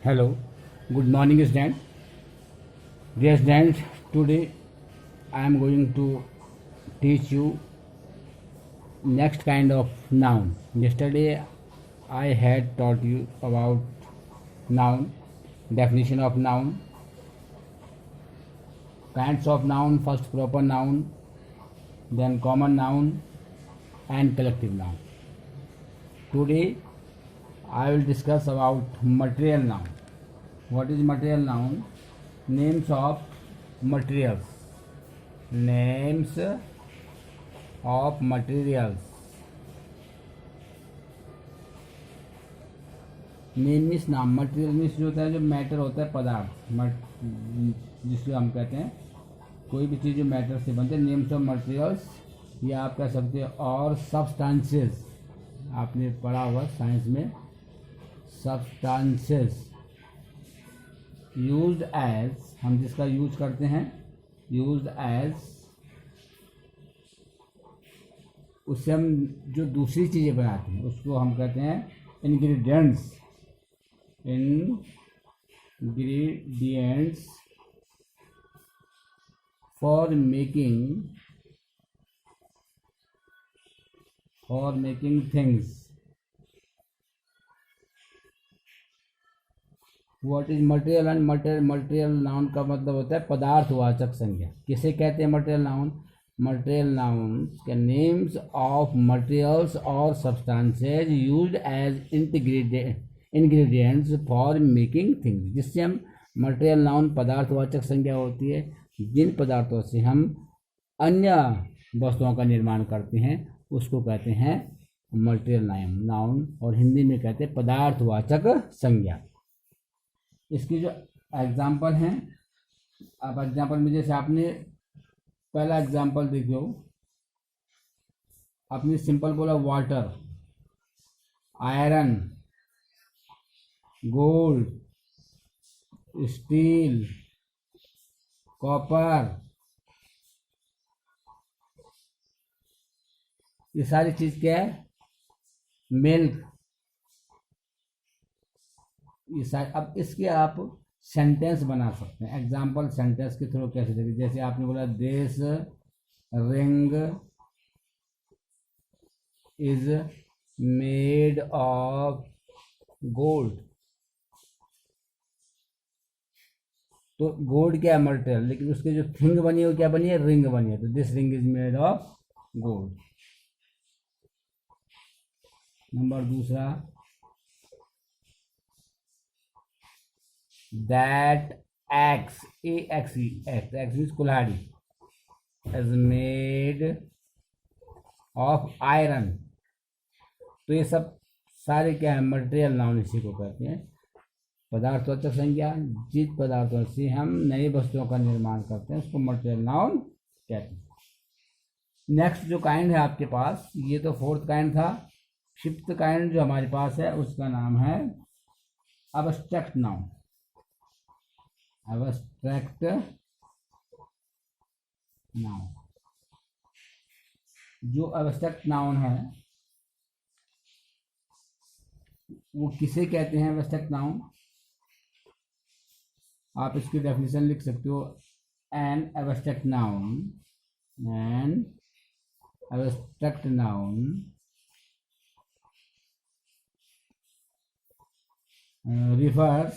Hello, good morning, student. Dear student, today I am going to teach you next kind of noun. Yesterday I had taught you about noun, definition of noun, kinds of noun, first proper noun, then common noun and collective noun. Today I will discuss about material noun. What is material noun? Names of materials. Names of materials. Name means नाम, material means जो होता है, जो matter होता है, पदार्थ, जिसको हम कहते हैं कोई भी चीज़ जो मैटर से बनते हैं। नेम्स ऑफ मटेरियल्स, या आप कह सकते हैं और सब्सटेंसेस, आपने पढ़ा होगा साइंस में, सब्सटेंसेस यूज्ड एज, हम जिसका यूज करते हैं, यूज्ड एज, उससे हम जो दूसरी चीज़ें बनाते हैं उसको हम कहते हैं ingredients. Ingredients for making things. What is material and material noun का मतलब होता है पदार्थवाचक संज्ञा। किसे कहते हैं मटेरियल नाउन? मटेरियल नाउन के नेम्स ऑफ मटेरियल्स और substances used as ingredients for making things. जिससे हम मटेरियल नाउन पदार्थवाचक संज्ञा होती है, जिन पदार्थों से हम अन्य वस्तुओं का निर्माण करते हैं उसको कहते हैं मटेरियल नाउन, और हिंदी में कहते हैं पदार्थवाचक संज्ञा। इसकी जो एग्जाम्पल हैं, अब एग्जाम्पल में जैसे आपने पहला एग्जाम्पल देखो, आपने सिंपल बोला water, iron, gold, steel, copper, ये सारी चीज क्या है? मिल्क, ये सारे। अब इसके आप सेंटेंस बना सकते हैं। एग्जाम्पल सेंटेंस के थ्रू कैसे देखें? जैसे आपने बोला this ring is made of gold. तो गोल्ड क्या है? मटेरियल, लेकिन उसके जो थिंग बनी है वो क्या बनी है? रिंग बनी है। तो this ring is made of gold. Number दूसरा, दैट एक्स, एक्स मीन्स कुल्हाड़ी, इज मेड ऑफ आयरन। तो ये सब सारे क्या है? मटेरियल नाउन इसी को कहते हैं पदार्थवाचक संज्ञा। जिस पदार्थों से हम नई वस्तुओं का निर्माण करते हैं उसको मटेरियल नाउन कहते हैं। नेक्स्ट जो काइंड है आपके पास, ये तो फोर्थ काइंड था। फिफ्थ काइंड जो हमारे पास है उसका नाम है अब्स्ट्रैक्ट नाउन। अब्स्ट्रैक्ट नाउन, जो अब्स्ट्रैक्ट नाउन है वो किसे कहते हैं? अब्स्ट्रैक्ट नाउन, आप इसकी डेफिनेशन लिख सकते हो। An abstract noun refers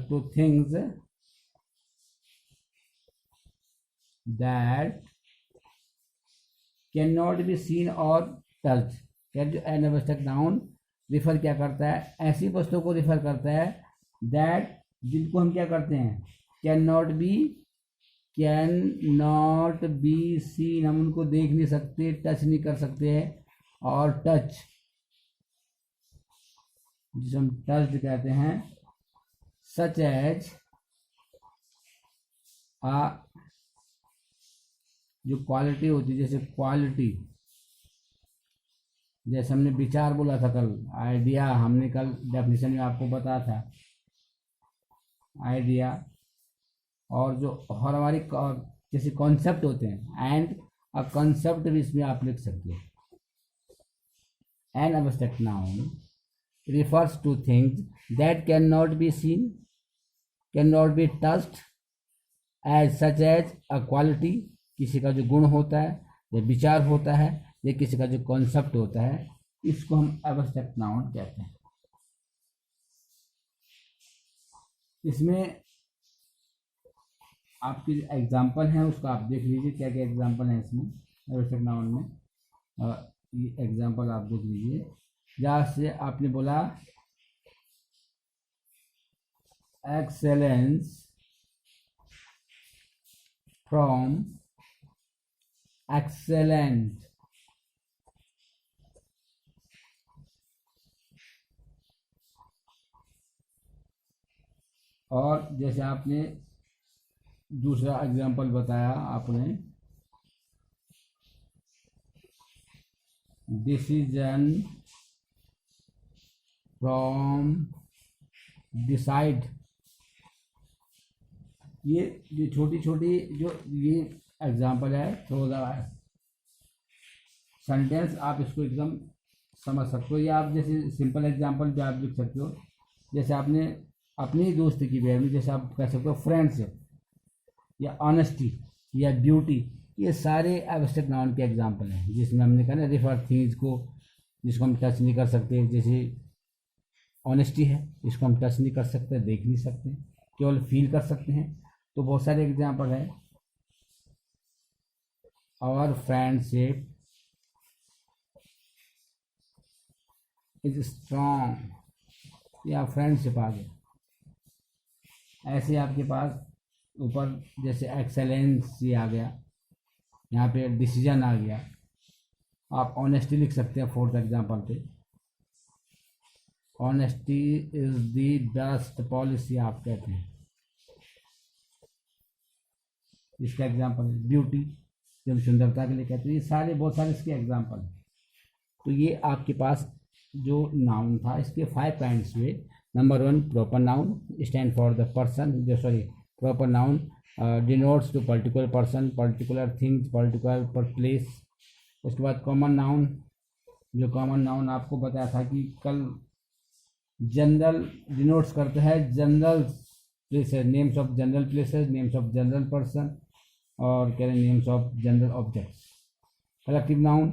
to things that cannot be seen or touched। क्या जो एन अब्स्ट्रैक्ट नाउन रिफर क्या करता है? ऐसी वस्तुओं को रिफर करता है दैट, जिनको हम क्या करते हैं? कैन नॉट बी सीन, हम उनको देख नहीं सकते, टच नहीं कर सकते हैं। और टच, जिसे हम टच कहते हैं, सच एज जो क्वालिटी होती है, जैसे क्वालिटी, जैसे हमने विचार बोला था कल, आइडिया हमने कल डेफिनेशन में आपको बताया था, आइडिया। और जो और हमारी जैसे कॉन्सेप्ट होते हैं, एंड अ कॉन्सेप्ट भी इसमें आप लिख सकते हो। An abstract noun refers to things that cannot be seen, cannot be touched, as such as a quality, किसी का जो गुण होता है या विचार होता है या किसी का जो कॉन्सेप्ट होता है, इसको हम एब्स्ट्रैक्ट नाउन कहते हैं। इसमें आपके एग्जाम्पल हैं उसका आप देख लीजिए, क्या क्या एग्जाम्पल हैं इसमें एब्स्ट्रैक्ट नाउन में। ये एग्जाम्पल आप देख लीजिए, जहाँ से आपने बोला एक्सेलेंस फ्रॉम एक्सेलेंट, और जैसे आपने दूसरा एग्जाम्पल बताया आपने, डिसीजन फ्रॉम डिसाइड। ये जो छोटी छोटी जो ये एग्जाम्पल है, थोड़ा सेंटेंस आप इसको एकदम समझ सकते हो, या आप जैसे सिंपल एग्जाम्पल भी आप लिख सकते हो। जैसे आपने अपनी दोस्त की वैल्यू, जैसे आप कह सकते हो फ्रेंड्स या ऑनेस्टी या ब्यूटी, ये सारे एब्स्ट्रैक्ट नाउन के एग्जाम्पल हैं, जिसमें हमने कहा ना रिफर थिंग्स को, जिसको हम टच नहीं कर सकते। जैसे ऑनेस्टी है, इसको हम टच नहीं कर सकते, देख नहीं सकते, केवल फील कर सकते हैं। तो बहुत सारे एग्जाम्पल है। और फ्रेंडशिप इज स्ट्रॉन्ग, या फ्रेंडशिप आ गया। ऐसे आपके पास ऊपर जैसे एक्सेलेंसी आ गया, यहाँ पे डिसीजन आ गया। आप ऑनेस्टी लिख सकते हैं फोर्थ एग्जाम्पल पे, honesty is the best policy आप कहते हैं। इसका एग्जाम्पल है ब्यूटी, जब सुंदरता के लिए कहते हैं। ये सारे बहुत सारे इसके एग्जाम्पल हैं। तो ये आपके पास जो नाउन था इसके 5 काइंड्स हुए। Number 1 proper noun, stand for the person, जो proper noun denotes to particular person, particular things, particular place. उसके बाद कॉमन नाउन, जो कॉमन नाउन आपको बताया था कि कल, जनरल डिनोट्स करते हैं general places, names of general places, names of general person, और कह रहे names of general objects. Collective noun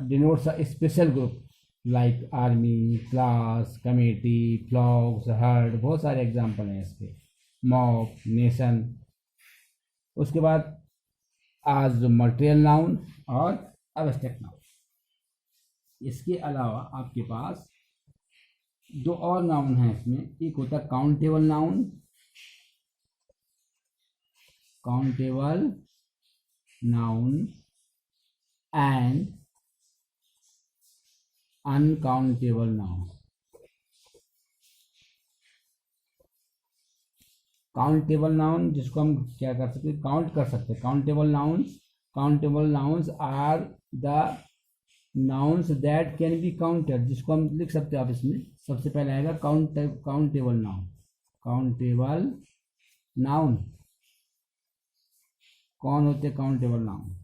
denotes a special group like army, class, committee, flocks, herd. बहुत सारे एग्जाम्पल हैं इसके, मॉब, नेशन। उसके बाद आज मटेरियल नाउन और एब्स्ट्रैक्ट नाउन। इसके अलावा आपके पास 2 और नाउन हैं इसमें। एक होता है countable noun, countable noun and uncountable noun. Countable noun जिसको हम क्या कर सकते हैं, काउंट कर सकते हैं। Countable nouns are the nouns that can be counted, जिसको हम लिख सकते हैं। आप इसमें सबसे पहले आएगा काउंटेबल नाउन। काउंटेबल नाउन कौन होते हैं? Countable noun.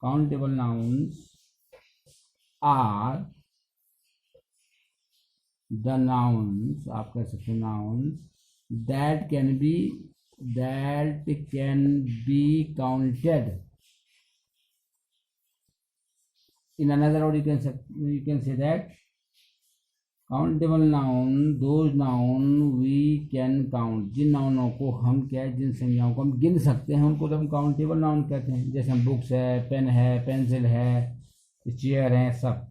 Countable nouns are the nouns, आप कह सकते हैं nouns that can be counted. In another word, you can say that countable noun, those noun we can count, जिन नाउनों को हम क्या, जिन संज्ञाओं को हम गिन सकते हैं उनको तो हम काउंटेबल नाउन कहते हैं। जैसे हम बुक्स है, पेन है, पेंसिल है, चेयर है, सब।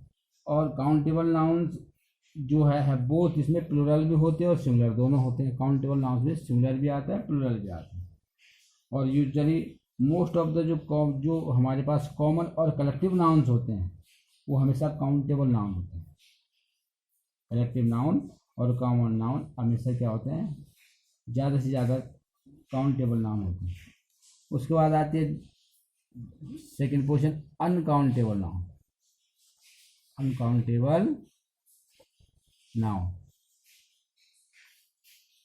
और काउंटेबल नाउन्स जो है बोथ, इसमें प्लूरल भी होते हैं और सिंगुलर दोनों होते हैं। काउंटेबल नाउन्स में सिंगुलर भी आता है, प्लूरल भी आता है। और यूजुअली मोस्ट ऑफ द जो हमारे पास कॉमन और कलेक्टिव नाउन्स होते हैं वो हमेशा काउंटेबल नाउन होते हैं। कलेक्टिव नाउन और कॉमन नाउन हमेशा क्या होते हैं, ज़्यादा से ज़्यादा काउंटेबल नाउन होते हैं। उसके बाद आती है second portion, uncountable noun. Uncountable noun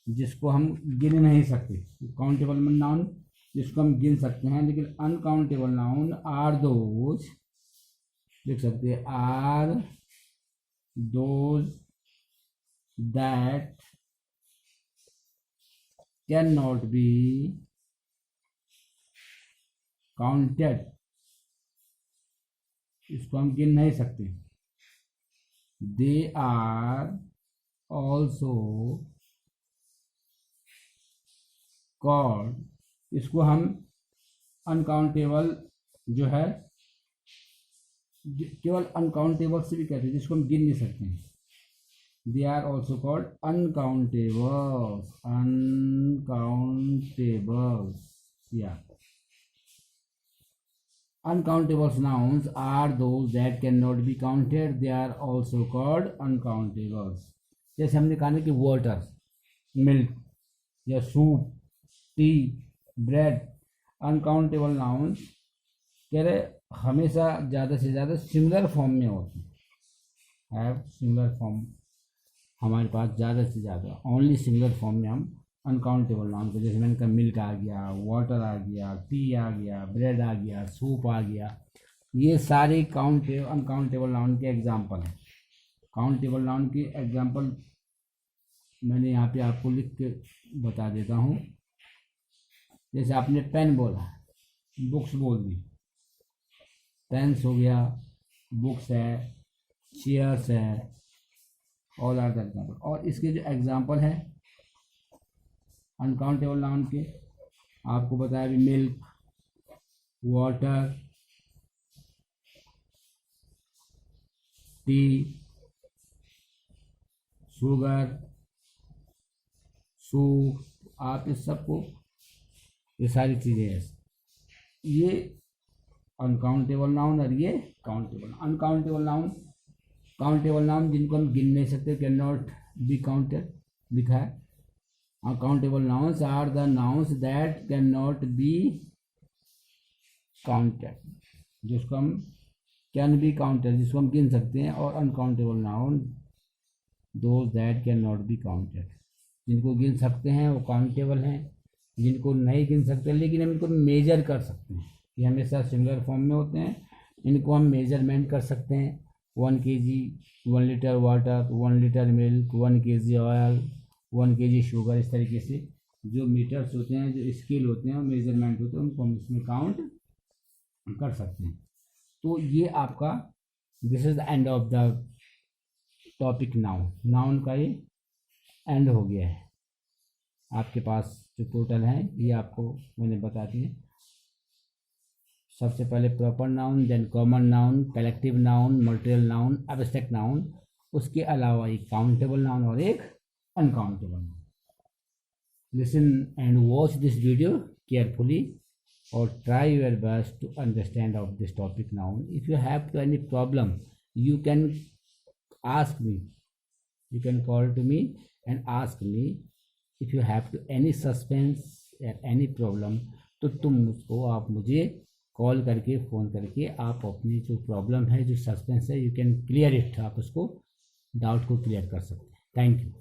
जिसको हम गिन नहीं सकते। काउंटेबल नाउन जिसको हम गिन सकते हैं, लेकिन अनकाउंटेबल नाउन आर दोज लिख सकते हैं are those that can not be counted, इसको हम गिन नहीं सकते। दे आर ऑल्सो कॉल्ड, इसको हम अनकाउंटेबल जो है, केवल अनकाउंटेबल से भी कहते हैं जिसको हम गिन नहीं सकते हैं। They are also called uncountables, uncountables या uncountable nouns are those that cannot be counted, they are also called uncountables। जैसे हमने कहा ना कि वाटर, मिल्क या soup, T, bread, uncountable nouns कह रहे हमेशा ज़्यादा से ज़्यादा सिंगुलर फॉर्म में होते हैं। हैव सिंगुलर फॉर्म हमारे पास ज़्यादा से ज़्यादा ओनली सिंगुलर फॉर्म में हम अनकाउंटेबल नाउन को, जैसे मैंने कहा मिल्क आ गया, वाटर आ गया, टी आ गया, ब्रेड आ गया, सूप आ गया, ये सारे अनकाउंटेबल नाउन के एग्जाम्पल हैं। काउंटेबल नाउन के एग्जाम्पल मैंने यहाँ पे आपको लिख के बता देता हूँ। जैसे आपने पेन बोला, बुक्स बोल दी, पेन्स हो गया, बुक्स है, चेयर्स है, ऑल आर द एग्जाम्पल। और इसके जो एग्जाम्पल है अनकाउंटेबल नाउन के, आपको बताया भी milk, water, T, sugar, soup, आप इस सबको, ये सारी चीज़ें हैं, ये अनकाउंटेबल नाउन और ये countable. Uncountable noun, countable noun जिनको हम गिन नहीं सकते, कैन नॉट बी काउंटेड लिखा है। Uncountable nouns are the nouns that cannot be counted, जिसको हम कैन बी काउंटेड, जिसको हम गिन सकते हैं। और uncountable noun those that can not be counted, जिनको गिन सकते हैं वो काउंटेबल हैं, जिनको नहीं गिन सकते लेकिन हम इनको मेजर कर सकते हैं, ये हमेशा सिंगुलर फॉर्म में होते हैं, इनको हम मेजरमेंट कर सकते हैं। 1 kg 1 litre water, 1 litre milk, 1 kg oil, 1 kg sugar, इस तरीके से जो मीटर्स होते हैं, जो स्केल होते हैं, मेजरमेंट होते हैं, उनको हम इसमें काउंट कर सकते हैं। तो ये आपका this is the end of the topic noun. Noun का ये एंड हो गया है। आपके पास जो टोटल है ये आपको मैंने बता दिए। सबसे पहले proper noun, then common noun, collective noun, material noun, abstract noun, उसके अलावा एक काउंटेबल नाउन और एक uncountable. Listen and watch this video carefully or try your best to understand of this topic now. If you have any problem, you can ask me. You can call to me and ask me. If you have to any suspense or any problem, तो तुम मुझको आप मुझे call करके phone करके आप अपनी जो प्रॉब्लम है, जो सस्पेंस है, यू कैन क्लियर इट, आप उसको डाउट को क्लियर कर सकते हैं। Thank you.